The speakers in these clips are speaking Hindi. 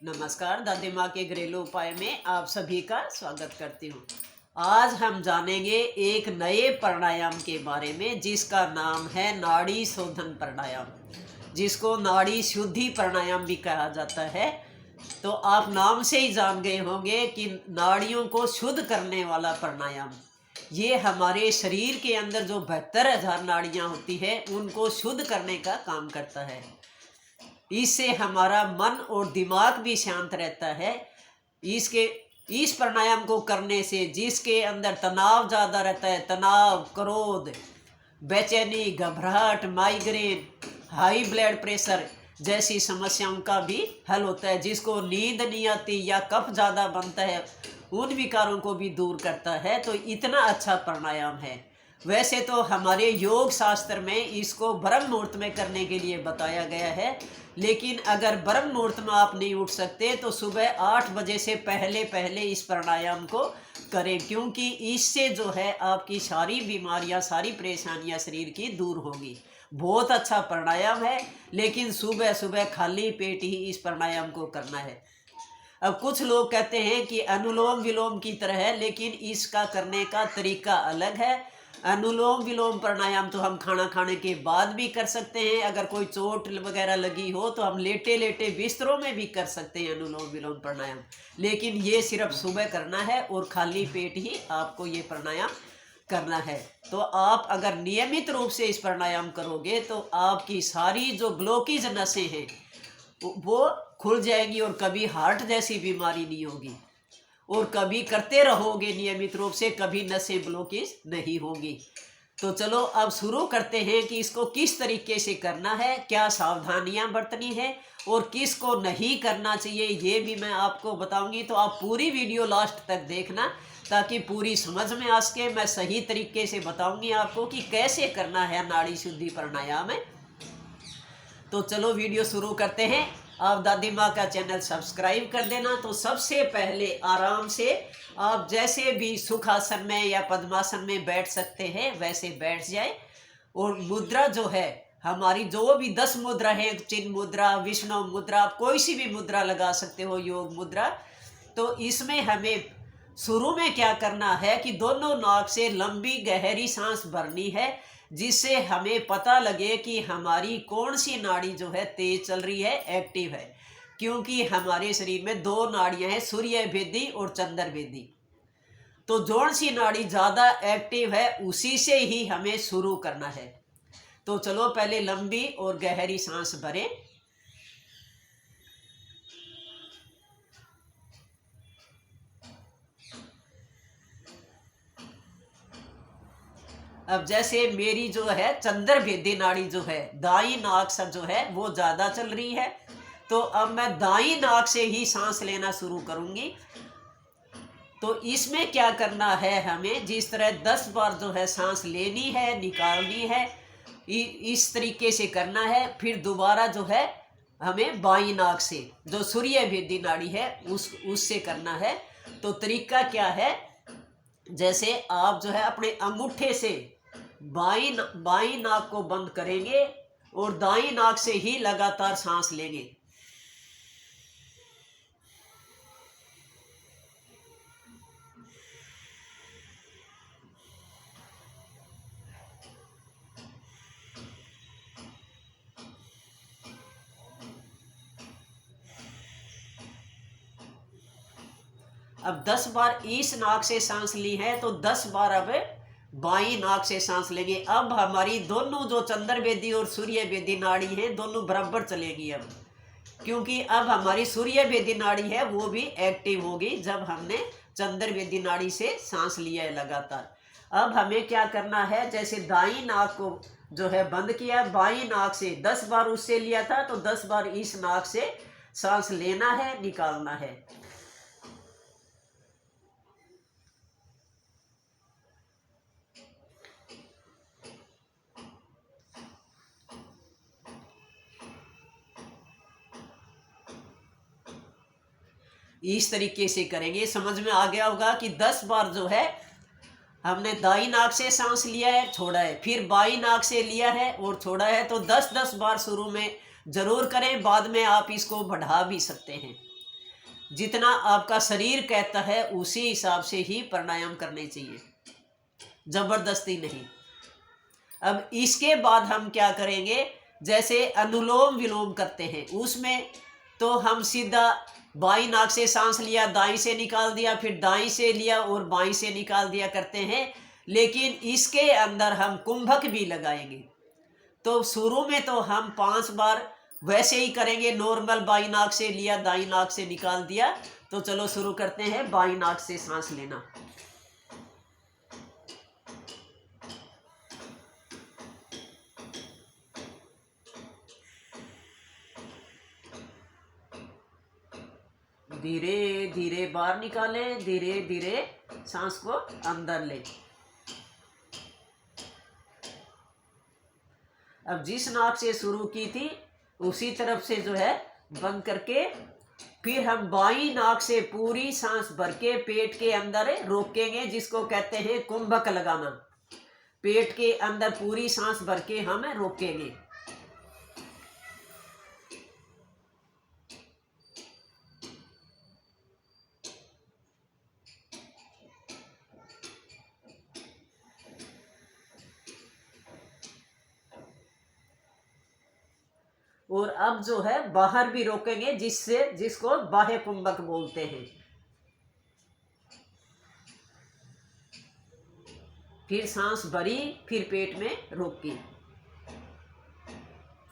नमस्कार, दादी माँ के घरेलू उपाय में आप सभी का स्वागत करती हूँ। आज हम जानेंगे एक नए प्राणायाम के बारे में जिसका नाम है नाड़ी शोधन प्राणायाम, जिसको नाड़ी शुद्धि प्राणायाम भी कहा जाता है। तो आप नाम से ही जान गए होंगे कि नाड़ियों को शुद्ध करने वाला प्राणायाम। ये हमारे शरीर के अंदर जो 72,000 नाड़ियाँ होती है उनको शुद्ध करने का काम करता है। इससे हमारा मन और दिमाग भी शांत रहता है। इसके इस प्राणायाम को करने से जिसके अंदर तनाव ज़्यादा रहता है, तनाव, क्रोध, बेचैनी, घबराहट, माइग्रेन, हाई ब्लड प्रेशर जैसी समस्याओं का भी हल होता है। जिसको नींद नहीं आती या कफ ज़्यादा बनता है, उन विकारों को भी दूर करता है। तो इतना अच्छा प्राणायाम है। वैसे तो हमारे योग शास्त्र में इसको ब्रह्म मुहूर्त में करने के लिए बताया गया है, लेकिन अगर ब्रह्म मुहूर्त में आप नहीं उठ सकते तो सुबह 8 बजे से पहले पहले इस प्राणायाम को करें, क्योंकि इससे जो है आपकी सारी बीमारियां, सारी परेशानियां शरीर की दूर होगी। बहुत अच्छा प्राणायाम है, लेकिन सुबह सुबह खाली पेट ही इस प्राणायाम को करना है। अब कुछ लोग कहते हैं कि अनुलोम विलोम की तरह है, लेकिन इसका करने का तरीका अलग है। अनुलोम विलोम प्राणायाम तो हम खाना खाने के बाद भी कर सकते हैं। अगर कोई चोट वगैरह लगी हो तो हम लेटे लेटे बिस्तरों में भी कर सकते हैं अनुलोम विलोम प्राणायाम, लेकिन ये सिर्फ सुबह करना है और खाली पेट ही आपको ये प्राणायाम करना है। तो आप अगर नियमित रूप से इस प्राणायाम करोगे तो आपकी सारी जो ब्लॉकेज नसें हैं वो खुल जाएगी और कभी हार्ट जैसी बीमारी नहीं होगी, और कभी करते रहोगे नियमित रूप से, कभी नसें ब्लॉकेज नहीं होगी। तो चलो अब शुरू करते हैं कि इसको किस तरीके से करना है, क्या सावधानियां बरतनी है और किसको नहीं करना चाहिए, ये भी मैं आपको बताऊंगी। तो आप पूरी वीडियो लास्ट तक देखना ताकि पूरी समझ में आ सके। मैं सही तरीके से बताऊंगी आपको कि कैसे करना है नाड़ी शुद्धि प्राणायाम है। तो चलो वीडियो शुरू करते हैं। आप दादी माँ का चैनल सब्सक्राइब कर देना। तो सबसे पहले आराम से आप जैसे भी सुखासन में या पद्मासन में बैठ सकते हैं वैसे बैठ जाए, और मुद्रा जो है हमारी, जो भी 10 मुद्रा है, चिन्ह मुद्रा, विष्णु मुद्रा, आप कोई सी भी मुद्रा लगा सकते हो, योग मुद्रा। तो इसमें हमें शुरू में क्या करना है कि दोनों नाक से लंबी गहरी सांस भरनी है, जिससे हमें पता लगे कि हमारी कौन सी नाड़ी जो है तेज चल रही है, एक्टिव है। क्योंकि हमारे शरीर में 2 नाड़ियां हैं, सूर्य भेदी और चंद्र भेदी। तो जौन सी नाड़ी ज़्यादा एक्टिव है उसी से ही हमें शुरू करना है। तो चलो पहले लंबी और गहरी सांस भरें। अब जैसे मेरी जो है चंद्र भेदी नाड़ी जो है, दाई नाक से जो है वो ज़्यादा चल रही है, तो अब मैं दाई नाक से ही सांस लेना शुरू करूंगी। तो इसमें क्या करना है, हमें जिस तरह 10 बार जो है सांस लेनी है, निकालनी है, इस तरीके से करना है। फिर दोबारा जो है हमें बाई नाक से, जो सूर्य भेदी नाड़ी है, उससे करना है। तो तरीका क्या है, जैसे आप जो है अपने अंगूठे से बाई नाक को बंद करेंगे और दाई नाक से ही लगातार सांस लेंगे। अब 10 बार इस नाक से सांस ली है तो 10 बार अब बाई नाक से सांस लेंगे। अब हमारी दोनों जो चंद्र भेदी और सूर्य भेदी नाड़ी है दोनों बराबर चलेगी अब, क्योंकि अब हमारी सूर्य भेदी नाड़ी है वो भी एक्टिव होगी जब हमने चंद्र भेदी नाड़ी से सांस लिया है लगातार। अब हमें क्या करना है, जैसे दाई नाक को जो है बंद किया, बाई नाक से 10 बार उससे लिया था, तो 10 बार इस नाक से सांस लेना है, निकालना है। इस तरीके से करेंगे। समझ में आ गया होगा कि 10 बार जो है हमने दाई नाक से सांस लिया है, छोड़ा है, फिर बाई नाक से लिया है और छोड़ा है। तो 10-10 बार शुरू में जरूर करें, बाद में आप इसको बढ़ा भी सकते हैं। जितना आपका शरीर कहता है उसी हिसाब से ही प्राणायाम करने चाहिए, जबरदस्ती नहीं। अब इसके बाद हम क्या करेंगे, जैसे अनुलोम विलोम करते हैं उसमें तो हम सीधा बाईं नाक से सांस लिया, दाईं से निकाल दिया, फिर दाईं से लिया और बाईं से निकाल दिया करते हैं। लेकिन इसके अंदर हम कुंभक भी लगाएंगे। तो शुरू में तो हम 5 बार वैसे ही करेंगे, नॉर्मल बाईं नाक से लिया, दाईं नाक से निकाल दिया। तो चलो शुरू करते हैं बाईं नाक से सांस लेना। धीरे धीरे बाहर निकालें, धीरे धीरे सांस को अंदर लें। अब जिस नाक से शुरू की थी उसी तरफ से जो है बंद करके, फिर हम बाईं नाक से पूरी सांस भर के पेट के अंदर रोकेंगे, जिसको कहते हैं कुंभक लगाना। पेट के अंदर पूरी सांस भर के हम रोकेंगे। और अब जो है बाहर भी रोकेंगे, जिसको बाह्य कुंभक बोलते हैं। फिर सांस भरी, फिर पेट में रोकी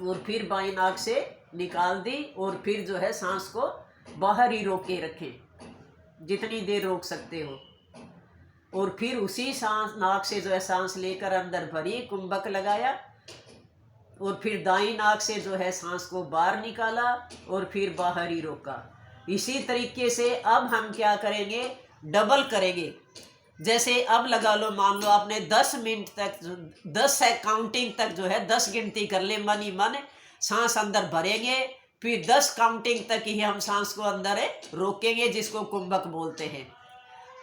और फिर बाईं नाक से निकाल दी और फिर जो है सांस को बाहर ही रोक के रखें, जितनी देर रोक सकते हो। और फिर उसी सांस नाक से जो है सांस लेकर अंदर भरी, कुंभक लगाया और फिर दाईं नाक से जो है सांस को बाहर निकाला और फिर बाहर ही रोका। इसी तरीके से अब हम क्या करेंगे, डबल करेंगे। जैसे अब लगा लो, मान लो आपने 10 मिनट तक 10 काउंटिंग तक जो है 10 गिनती कर ले, मन ही मन सांस अंदर भरेंगे, फिर 10 काउंटिंग तक ही हम सांस को अंदर रोकेंगे, जिसको कुंभक बोलते हैं।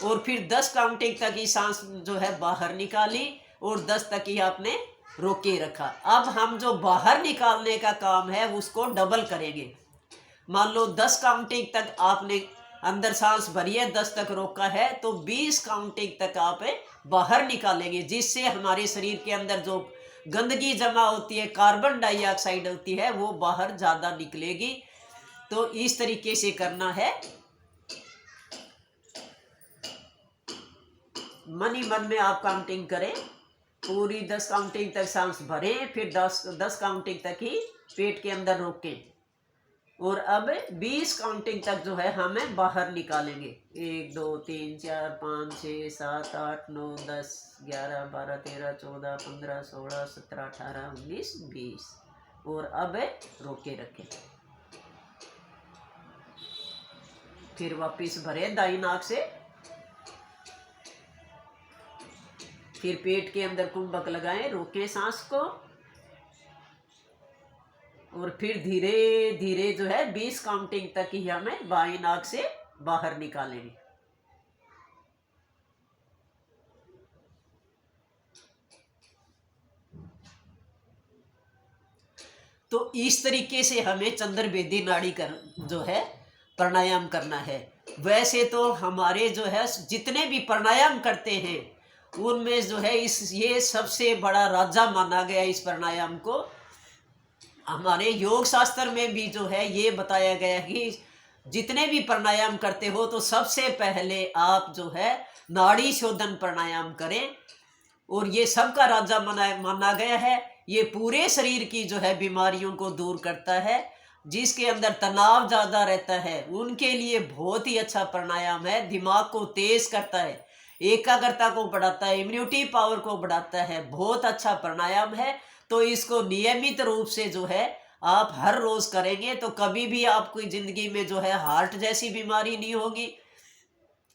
और फिर 10 काउंटिंग तक ही सांस जो है बाहर निकाली और 10 तक ही आपने रोके रखा। अब हम जो बाहर निकालने का काम है उसको डबल करेंगे। मान लो 10 काउंटिंग तक आपने अंदर सांस भरी है, 10 तक रोका है, तो 20 काउंटिंग तक आप बाहर निकालेंगे, जिससे हमारे शरीर के अंदर जो गंदगी जमा होती है, कार्बन डाइऑक्साइड होती है, वो बाहर ज़्यादा निकलेगी। तो इस तरीके से करना है। मन ही मन में आप काउंटिंग करें, पूरी 10 काउंटिंग तक सांस भरें, फिर 10 काउंटिंग तक ही पेट के अंदर रोकें और अब 20 काउंटिंग तक जो है हमें बाहर निकालेंगे। 1 2 3 4 5 6 7 8 9 10 11 12 13 14 15 16 17 18 19 20 और अब रोके रखें। फिर वापिस भरे दाईं नाक से, फिर पेट के अंदर कुंभक लगाएं, रोकें सांस को और फिर धीरे धीरे जो है 20 काउंटिंग तक ही हमें बाईं नाक से बाहर निकालेंगे। तो इस तरीके से हमें चंद्रभेदी नाड़ी कर जो है प्राणायाम करना है। वैसे तो हमारे जो है जितने भी प्राणायाम करते हैं उनमें जो है ये सबसे बड़ा राजा माना गया इस प्राणायाम को। हमारे योग शास्त्र में भी जो है ये बताया गया है कि जितने भी प्राणायाम करते हो तो सबसे पहले आप जो है नाड़ी शोधन प्राणायाम करें। और ये सबका राजा माना गया है। ये पूरे शरीर की जो है बीमारियों को दूर करता है। जिसके अंदर तनाव ज़्यादा रहता है उनके लिए बहुत ही अच्छा प्राणायाम है। दिमाग को तेज करता है, एकाग्रता को बढ़ाता है, इम्यूनिटी पावर को बढ़ाता है। बहुत अच्छा प्राणायाम है। तो इसको नियमित रूप से जो है आप हर रोज करेंगे तो कभी भी आपकी जिंदगी में जो है हार्ट जैसी बीमारी नहीं होगी,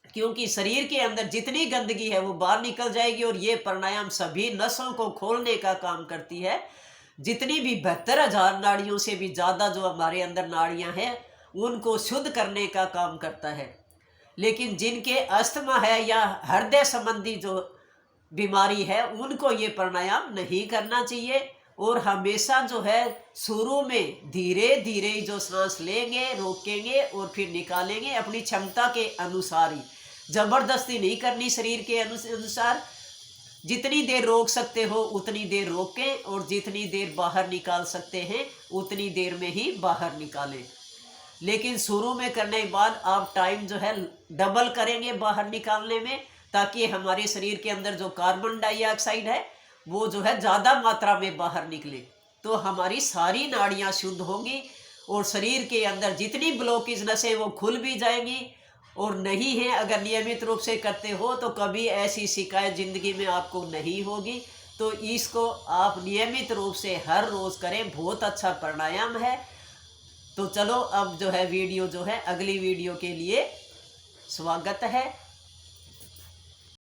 क्योंकि शरीर के अंदर जितनी गंदगी है वो बाहर निकल जाएगी। और ये प्राणायाम सभी नसों को खोलने का काम करती है। जितनी भी 72,000 नाड़ियों से भी ज़्यादा जो हमारे अंदर नाड़ियां हैं उनको शुद्ध करने का काम करता है। लेकिन जिनके अस्थमा है या हृदय संबंधी जो बीमारी है उनको ये प्राणायाम नहीं करना चाहिए। और हमेशा जो है शुरू में धीरे धीरे जो सांस लेंगे, रोकेंगे और फिर निकालेंगे अपनी क्षमता के अनुसार ही। जबरदस्ती नहीं करनी, शरीर के अनुसार जितनी देर रोक सकते हो उतनी देर रोकें और जितनी देर बाहर निकाल सकते हैं उतनी देर में ही बाहर निकालें। लेकिन शुरू में करने के बाद आप टाइम जो है डबल करेंगे बाहर निकालने में, ताकि हमारे शरीर के अंदर जो कार्बन डाइऑक्साइड है वो जो है ज़्यादा मात्रा में बाहर निकले, तो हमारी सारी नाड़ियाँ शुद्ध होंगी और शरीर के अंदर जितनी ब्लॉकेज नसें वो खुल भी जाएंगी। और नहीं है, अगर नियमित रूप से करते हो तो कभी ऐसी शिकायत ज़िंदगी में आपको नहीं होगी। तो इसको आप नियमित रूप से हर रोज़ करें, बहुत अच्छा प्राणायाम है। तो चलो अब जो है वीडियो जो है अगली वीडियो के लिए स्वागत है।